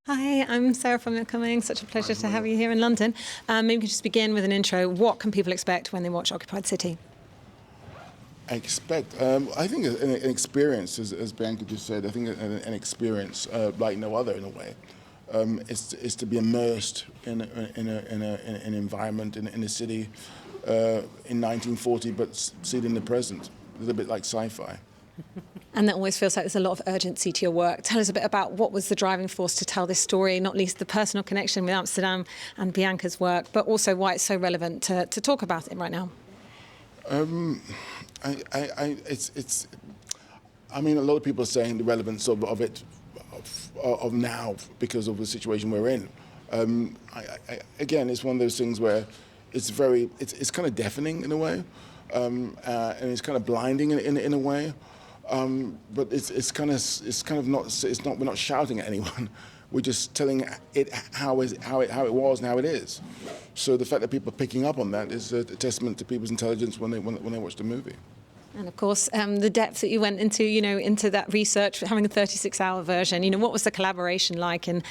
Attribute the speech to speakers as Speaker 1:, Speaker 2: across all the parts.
Speaker 1: Hi, I'm Sarah from McQueen. Such a pleasure to have you here in London. Maybe we could just begin with an intro. What can people expect when they watch Occupied City?
Speaker 2: I think an experience, as Bianca just said, I think an experience like no other in a way, is to be immersed in an environment, in a city in 1940, but see it in the present, a little bit like sci-fi.
Speaker 1: And that always feels like there's a lot of urgency to your work. Tell us a bit about what was the driving force to tell this story, not least the personal connection with Amsterdam and Bianca's work, but also why it's so relevant to talk about it right now.
Speaker 2: A lot of people are saying the relevance of it now because of the situation we're in. Again, it's one of those things where it's kind of deafening in a way, and it's kind of blinding in a way. But we're not shouting at anyone. We're just telling it how it was and how it is. So the fact that people are picking up on that is a testament to people's intelligence when they watch the movie.
Speaker 1: And of course, the depth that you went into that research, having a 36-hour version. What was the collaboration like, and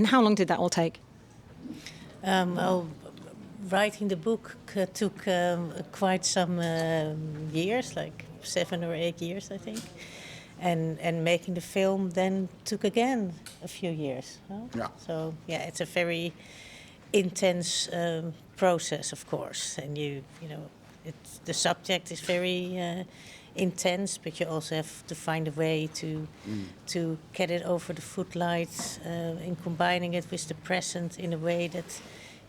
Speaker 1: how long did that all take?
Speaker 3: Writing the book took quite some years, like 7 or 8 years, I think. And making the film then took again a few years. Huh?
Speaker 2: Yeah.
Speaker 3: So yeah, it's a very intense process, of course. And the subject is very intense, but you also have to find a way to get it over the footlights, in combining it with the present in a way that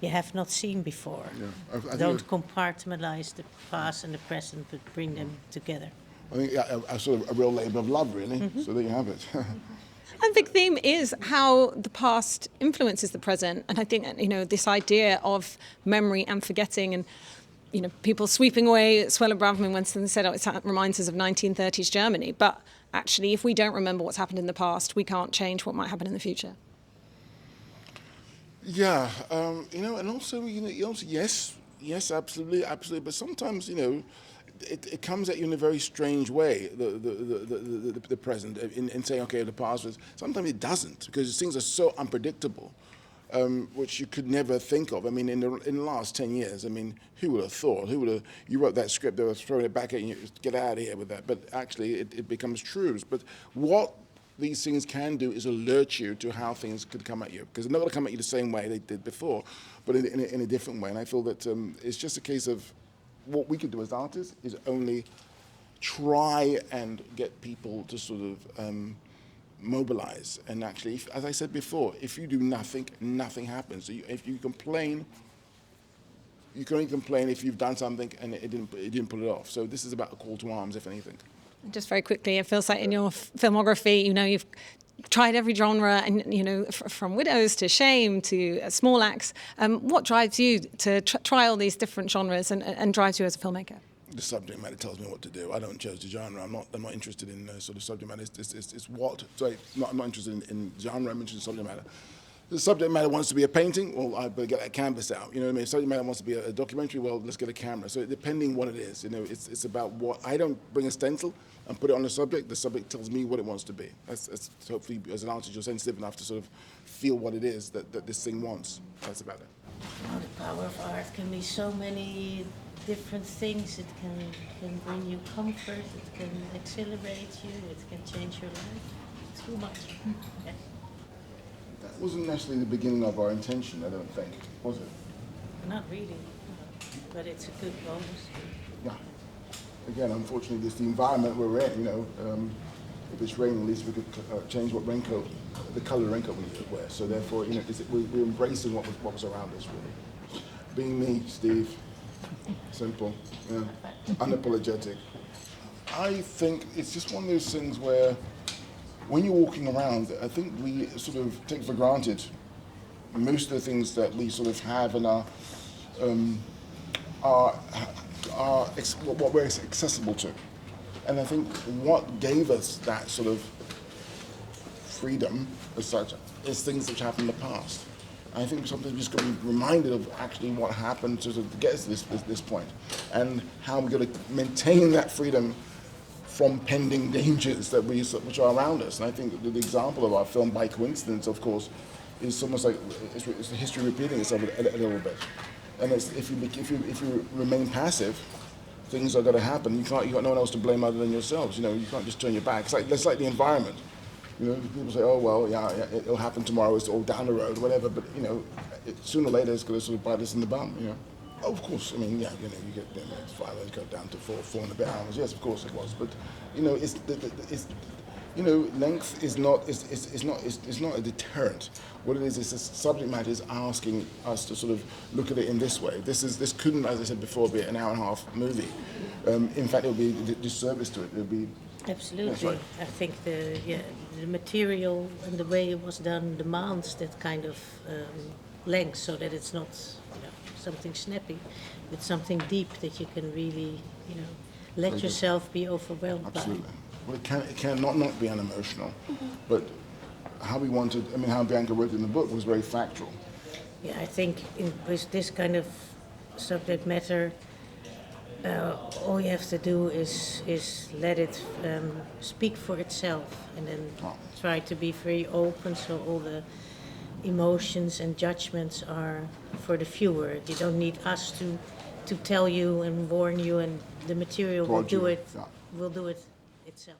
Speaker 3: you have not seen before.
Speaker 2: Yeah.
Speaker 3: Don't compartmentalize the past and the present, but bring them together.
Speaker 2: I think a sort of a real labour of love, really. Mm-hmm. So there you have it.
Speaker 1: A big theme is how the past influences the present, and I think this idea of memory and forgetting, and people sweeping away Suella Braverman when they said it reminds us of 1930s Germany. But actually, if we don't remember what's happened in the past, we can't change what might happen in the future.
Speaker 2: Yeah, and also, yes, absolutely. But sometimes, it comes at you in a very strange way. The present, in saying, okay, the past was. Sometimes it doesn't, because things are so unpredictable, which you could never think of. I mean, in the last 10 years, who would have thought? You wrote that script, they were throwing it back at you. Get out of here with that. But actually, it becomes truths. But what these things can do is alert you to how things could come at you, because they're not going to come at you the same way they did before, but in a different way. And I feel that it's just a case of what we can do as artists is only try and get people to sort of mobilize. And actually, as I said before, if you do nothing, nothing happens. So if you complain, you can only complain if you've done something and it didn't pull it off. So this is about a call to arms, if anything.
Speaker 1: Just very quickly, it feels like in your filmography, you've tried every genre, and from Widows to Shame to Small Axe. What drives you to try all these different genres, and drives you as a filmmaker? The
Speaker 2: subject matter tells me what to do. I don't choose the genre. I'm not interested in sort of subject matter. It's what. So I'm not interested in genre. I'm interested in subject matter. The subject matter wants to be a painting, well, I better get that canvas out. You know what I mean? Subject matter wants to be a documentary, well, let's get a camera. So depending what it is, it's about what. I don't bring a stencil and put it on the subject tells me what it wants to be. That's hopefully, as an artist, you're sensitive enough to sort of feel what it is that this thing wants. That's about it.
Speaker 3: Well, the power of art can be so many different things. It can bring you comfort, it can accelerate you, it can change your life. Too much. Yeah.
Speaker 2: That wasn't necessarily the beginning of our intention, I don't think, was it?
Speaker 3: Not really, no. But it's a good bonus.
Speaker 2: Yeah. Again, unfortunately, this the environment we're in. If it's raining, at least we could change the color of raincoat we wear. So therefore, we're embracing what was around us, really. Being me, Steve, simple, unapologetic. I think it's just one of those things where, when you're walking around, I think we sort of take for granted most of the things that we sort of have in our what we're accessible to. And I think what gave us that sort of freedom as such is things which happened in the past. And I think sometimes we just got to be reminded of actually what happened to get us to this point, and how we're going to maintain that freedom from pending dangers which are around us. And I think the example of our film, by coincidence, of course, is almost like it's history repeating itself a little bit. And it's, if you remain passive, things are going to happen. You got no one else to blame other than yourselves. You know, you can't just turn your back. It's like the environment. You know, people say, oh well, yeah, it'll happen tomorrow. It's all down the road, whatever. But you know, sooner or later, it's going to sort of bite us in the bum. You know. Oh, of course. I mean, yeah, you know, you get fire go down to four and a bit hours. Yes, of course it was. But you know, you know, length is not a deterrent. What it is the subject matter is asking us to sort of look at it in this way. This couldn't, as I said before, be an hour and a half movie. In fact, it would be a disservice to it. It would be.
Speaker 3: Absolutely.
Speaker 2: Right.
Speaker 3: I think the material and the way it was done demands that kind of length, so that it's not, you know, something snappy, but something deep that you can really, you know, let yourself be overwhelmed
Speaker 2: Absolutely.
Speaker 3: by.
Speaker 2: Well, it can not be unemotional, but how how Bianca wrote in the book was very factual.
Speaker 3: Yeah, I think with this kind of subject matter, all you have to do is let it speak for itself, and then try to be very open, so all the emotions and judgments are for the viewer. You don't need us to tell you and warn you, and the material will do it itself.